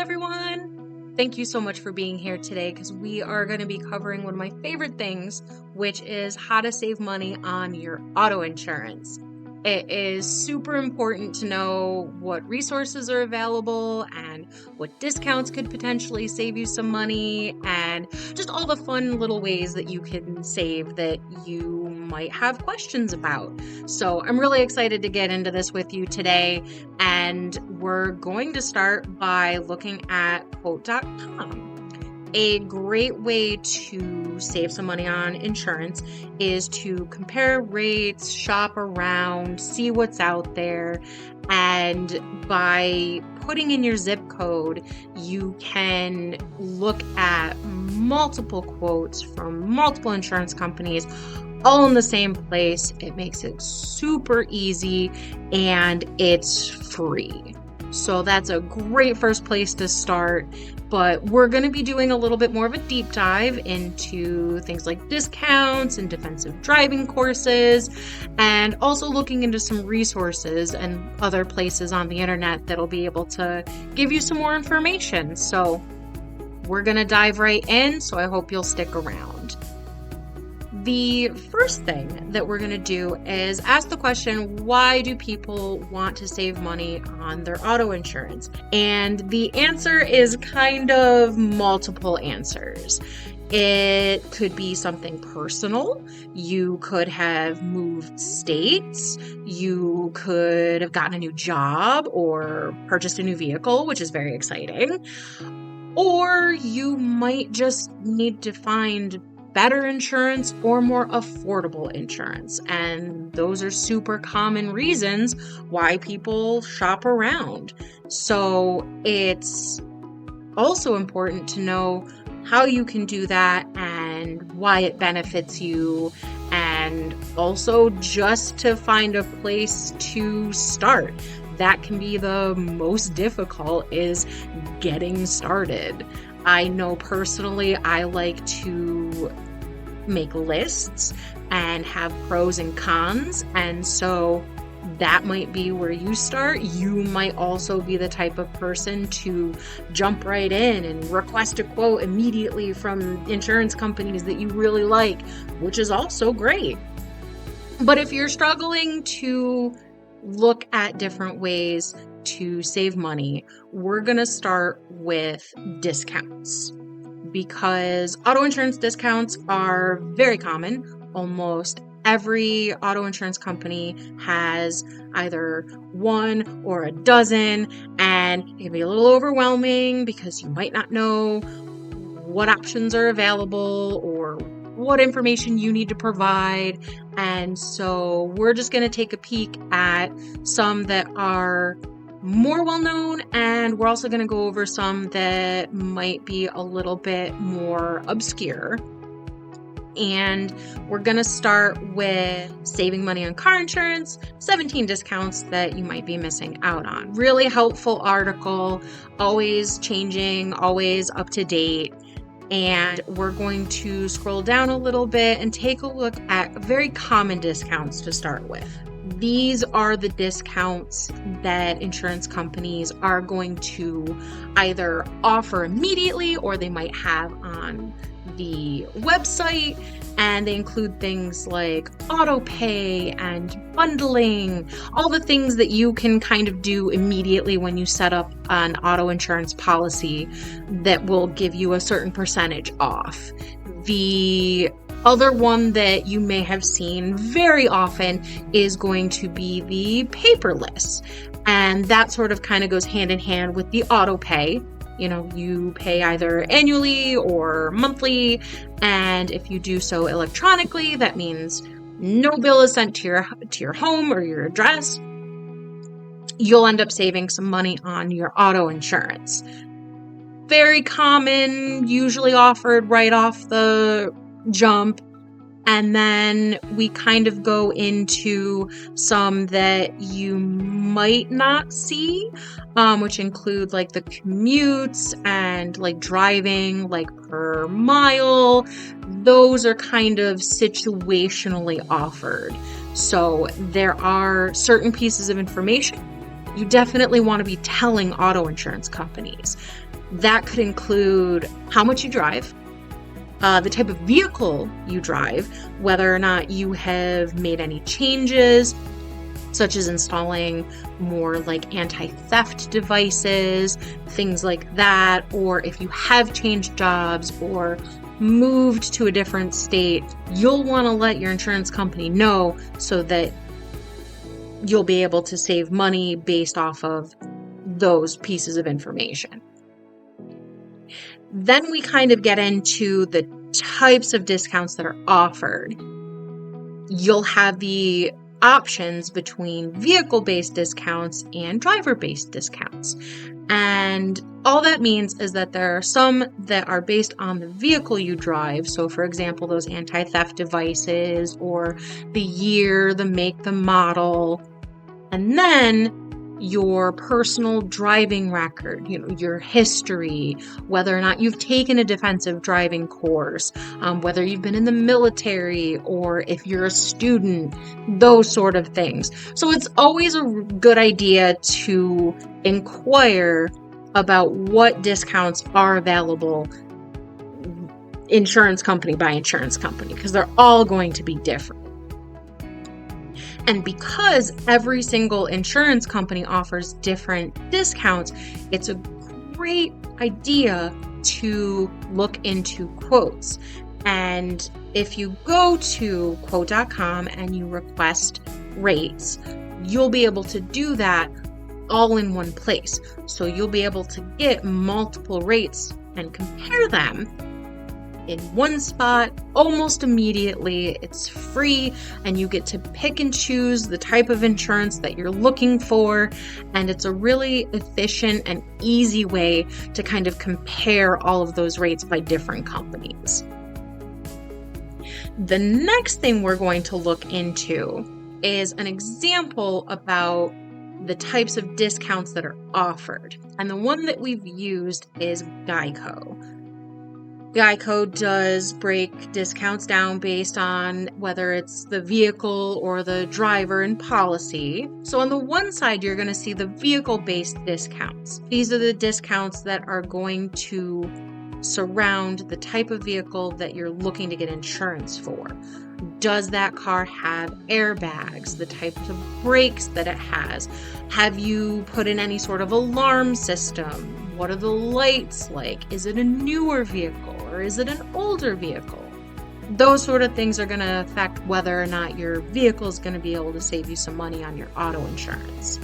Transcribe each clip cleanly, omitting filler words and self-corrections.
everyone! Thank you so much for being here today because we are going to be covering one of my favorite things, which is how to save money on your auto insurance. It is super important to know what resources are available and what discounts could potentially save you some money and just all the fun little ways that you can save that you might have questions about. So I'm really excited to get into this with you today, and we're going to start by looking at quote.com. A great way to save some money on insurance is to compare rates, shop around, see what's out there, and by putting in your zip code, you can look at multiple quotes from multiple insurance companies all in the same place. It makes it super easy and it's free. So that's a great first place to start, but we're going to be doing a little bit more of a deep dive into things like discounts and defensive driving courses, and also looking into some resources and other places on the internet that'll be able to give you some more information. So we're going to dive right in, so I hope you'll stick around. The first thing that we're going to do is ask the question, why do people want to save money on their auto insurance? And the answer is kind of multiple answers. It could be something personal. You could have moved states. You could have gotten a new job or purchased a new vehicle, which is very exciting. Or you might just need to find better insurance or more affordable insurance. And those are super common reasons why people shop around. So it's also important to know how you can do that and why it benefits you, and also just to find a place to start. That can be the most difficult, is getting started. I know personally I like to make lists and have pros and cons, and so that might be where you start. You might also be the type of person to jump right in and request a quote immediately from insurance companies that you really like, which is also great. But if you're struggling to look at different ways to save money, we're going to start with discounts, because auto insurance discounts are very common. Almost every auto insurance company has either one or a dozen, and it can be a little overwhelming because you might not know what options are available or what information you need to provide. And so we're just going to take a peek at some that are more well-known, and we're also going to go over some that might be a little bit more obscure. And we're going to start with saving money on car insurance, 17 discounts that you might be missing out on. Really helpful article, always changing, always up to date. And we're going to scroll down a little bit and take a look at very common discounts to start with. These are the discounts that insurance companies are going to either offer immediately or they might have on the website, and they include things like auto pay and bundling, all the things that you can kind of do immediately when you set up an auto insurance policy that will give you a certain percentage off. The other one that you may have seen very often is going to be the paperless, and that sort of kind of goes hand in hand with the auto pay. You know, you pay either annually or monthly, and if you do so electronically, that means no bill is sent to your home or your address. You'll end up saving some money on your auto insurance. Very common, usually offered right off the jump. And then we kind of go into some that you might not see, which include like the commutes and like driving like per mile. Those are kind of situationally offered. So there are certain pieces of information you definitely want to be telling auto insurance companies. That could include how much you drive, the type of vehicle you drive, whether or not you have made any changes, such as installing more like anti-theft devices, things like that, or if you have changed jobs or moved to a different state, you'll want to let your insurance company know so that you'll be able to save money based off of those pieces of information. Then we kind of get into the types of discounts that are offered. You'll have the options between vehicle-based discounts and driver-based discounts. And all that means is that there are some that are based on the vehicle you drive. So for example, those anti-theft devices, or the year, the make, the model, and then your personal driving record, your history, whether or not you've taken a defensive driving course, whether you've been in the military or if you're a student, those sort of things. So it's always a good idea to inquire about what discounts are available insurance company by insurance company, because they're all going to be different. And because every single insurance company offers different discounts, it's a great idea to look into quotes. And if you go to quote.com and you request rates, you'll be able to do that all in one place. So you'll be able to get multiple rates and compare them in one spot almost immediately. It's free, and you get to pick and choose the type of insurance that you're looking for, and it's a really efficient and easy way to kind of compare all of those rates by different companies. The next thing we're going to look into is an example about the types of discounts that are offered, and the one that we've used is Geico. Geico does break discounts down based on whether it's the vehicle or the driver and policy. So on the one side, you're going to see the vehicle-based discounts. These are the discounts that are going to surround the type of vehicle that you're looking to get insurance for. Does that car have airbags? The types of brakes that it has? Have you put in any sort of alarm system? What are the lights like? Is it a newer vehicle or is it an older vehicle? Those sort of things are going to affect whether or not your vehicle is going to be able to save you some money on your auto insurance.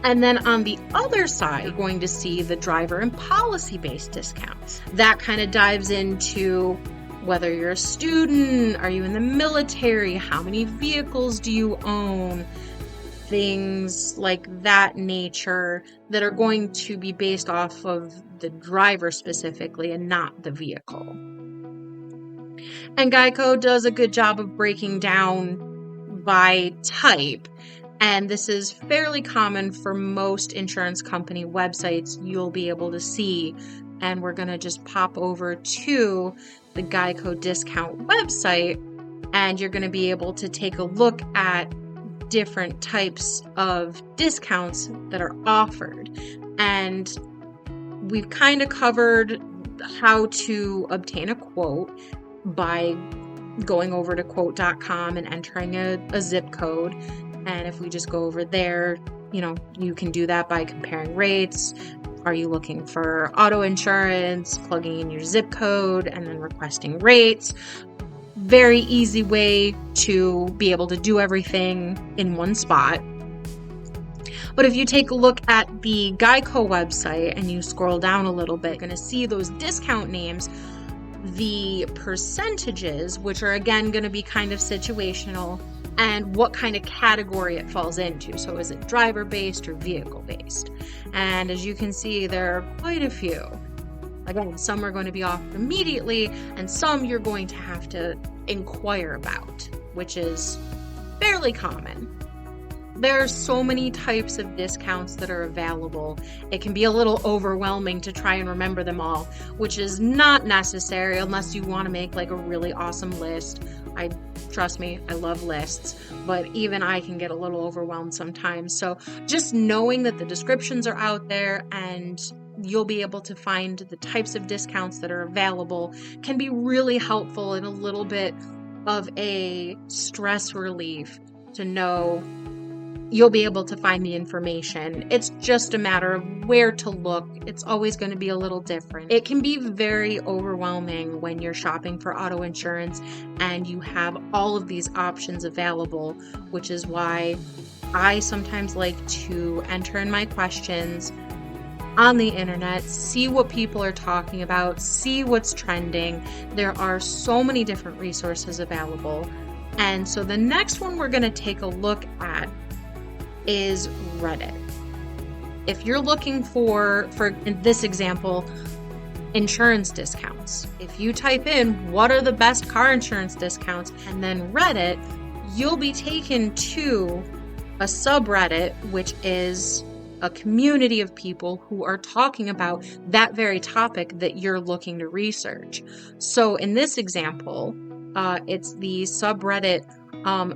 And then on the other side, you're going to see the driver and policy-based discounts. That kind of dives into whether you're a student, are you in the military, how many vehicles do you own, things like that nature that are going to be based off of the driver specifically and not the vehicle. And Geico does a good job of breaking down by type, and this is fairly common for most insurance company websites you'll be able to see. And we're going to just pop over to the Geico discount website, and you're going to be able to take a look at different types of discounts that are offered. And we've kind of covered how to obtain a quote by going over to quote.com and entering a zip code. And if we just go over there, you can do that by comparing rates. Are you looking for auto insurance? Plugging in your zip code and then requesting rates. Very easy way to be able to do everything in one spot. But if you take a look at the Geico website and you scroll down a little bit, you're going to see those discount names, the percentages, which are again going to be kind of situational, and what kind of category it falls into. So is it driver-based or vehicle-based? And as you can see, there are quite a few. Again, some are going to be offered immediately, and some you're going to have to inquire about, which is fairly common. There are so many types of discounts that are available. It can be a little overwhelming to try and remember them all, which is not necessary unless you want to make like a really awesome list. Trust me, I love lists, but even I can get a little overwhelmed sometimes. So just knowing that the descriptions are out there and you'll be able to find the types of discounts that are available can be really helpful and a little bit of a stress relief to know you'll be able to find the information. It's just a matter of where to look. It's always going to be a little different. It can be very overwhelming when you're shopping for auto insurance and you have all of these options available, which is why I sometimes like to enter in my questions on the internet, see what people are talking about, see what's trending. There are so many different resources available. And so the next one we're going to take a look at is Reddit. If you're looking for in this example, insurance discounts, if you type in what are the best car insurance discounts and then Reddit, you'll be taken to a subreddit, which is a community of people who are talking about that very topic that you're looking to research. So in this example, it's the subreddit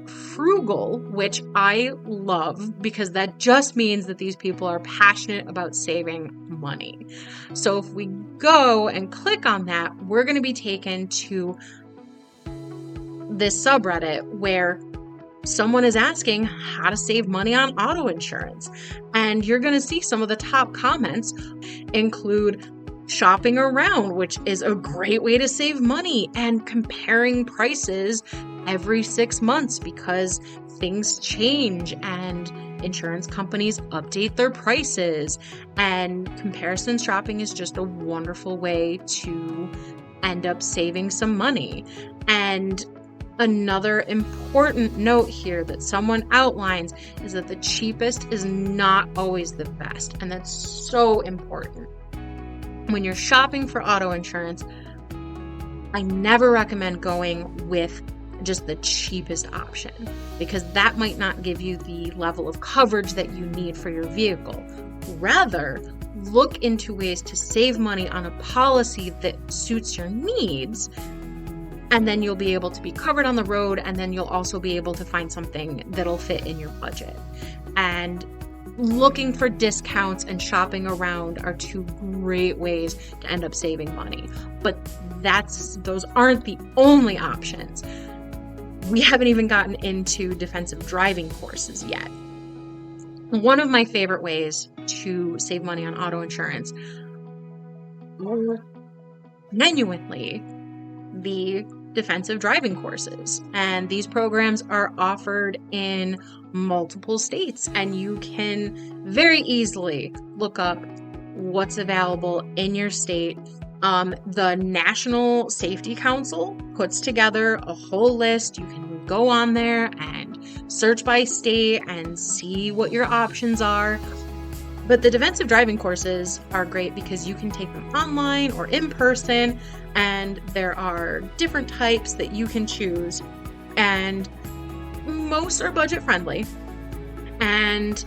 frugal, which I love because that just means that these people are passionate about saving money. So if we go and click on that, we're going to be taken to this subreddit where someone is asking how to save money on auto insurance. And you're going to see some of the top comments include shopping around, which is a great way to save money, and comparing prices every 6 months because things change and insurance companies update their prices. And comparison shopping is just a wonderful way to end up saving some money. And another important note here that someone outlines is that the cheapest is not always the best, and that's so important. When you're shopping for auto insurance, I never recommend going with just the cheapest option because that might not give you the level of coverage that you need for your vehicle. Rather, look into ways to save money on a policy that suits your needs, and then you'll be able to be covered on the road, and then you'll also be able to find something that'll fit in your budget. And looking for discounts and shopping around are two great ways to end up saving money. But those aren't the only options. We haven't even gotten into defensive driving courses yet. One of my favorite ways to save money on auto insurance are genuinely the defensive driving courses. And these programs are offered in multiple states, and you can very easily look up what's available in your state. The National Safety Council puts together a whole list. You can go on there and search by state and see what your options are. But the defensive driving courses are great because you can take them online or in person, and there are different types that you can choose, and most are budget friendly, and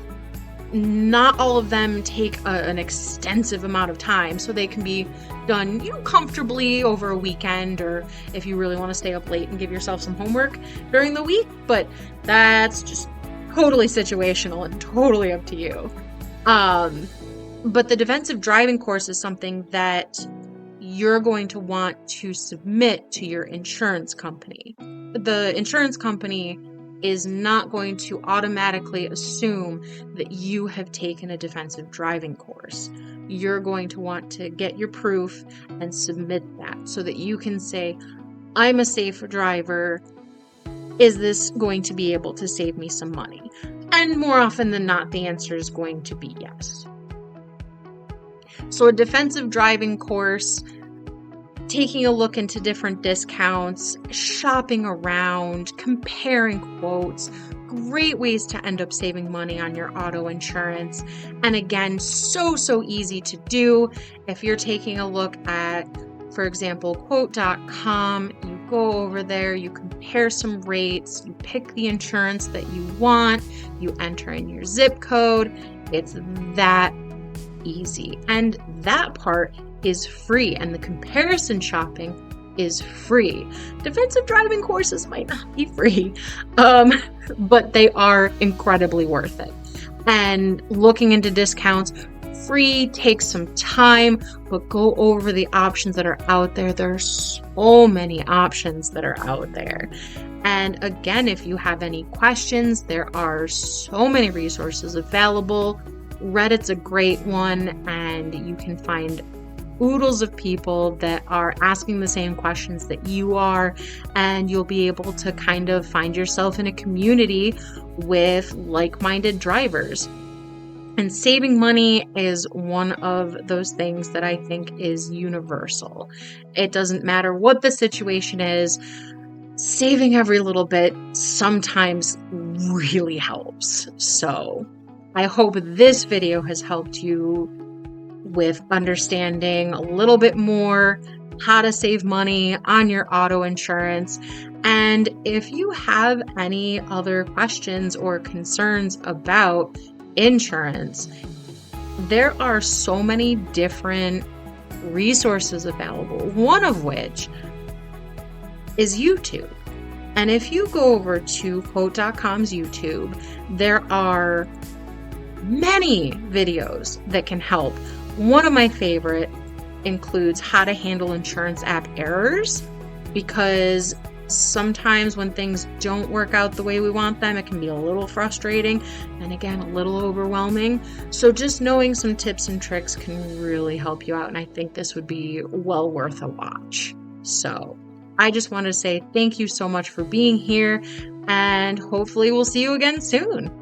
not all of them take an extensive amount of time, so they can be done, comfortably over a weekend, or if you really want to stay up late and give yourself some homework during the week, but that's just totally situational and totally up to you. But the defensive driving course is something that you're going to want to submit to your insurance company. The insurance company is not going to automatically assume that you have taken a defensive driving course. You're going to want to get your proof and submit that so that you can say, I'm a safe driver. Is this going to be able to save me some money? And more often than not, the answer is going to be yes. So a defensive driving course, taking a look into different discounts, shopping around, comparing quotes, great ways to end up saving money on your auto insurance. And again, so easy to do. If you're taking a look at, for example, quote.com, you go over there, you compare some rates, you pick the insurance that you want, you enter in your zip code. It's that easy. And that part is free, and the comparison shopping is free. Defensive driving courses might not be free, but they are incredibly worth it. And looking into discounts, free, takes some time, but go over the options that are out there. There's so many options that are out there. And again, if you have any questions, there are so many resources available. Reddit's a great one, and you can find oodles of people that are asking the same questions that you are, and you'll be able to kind of find yourself in a community with like-minded drivers. And saving money is one of those things that I think is universal. It doesn't matter what the situation is, saving every little bit sometimes really helps. So I hope this video has helped you with understanding a little bit more how to save money on your auto insurance. And if you have any other questions or concerns about insurance, there are so many different resources available, one of which is YouTube. And if you go over to Quote.com's YouTube, there are many videos that can help. One of my favorite includes how to handle insurance app errors, because sometimes when things don't work out the way we want them, it can be a little frustrating and again, a little overwhelming. So just knowing some tips and tricks can really help you out. And I think this would be well worth a watch. So I just want to say thank you so much for being here, and hopefully we'll see you again soon.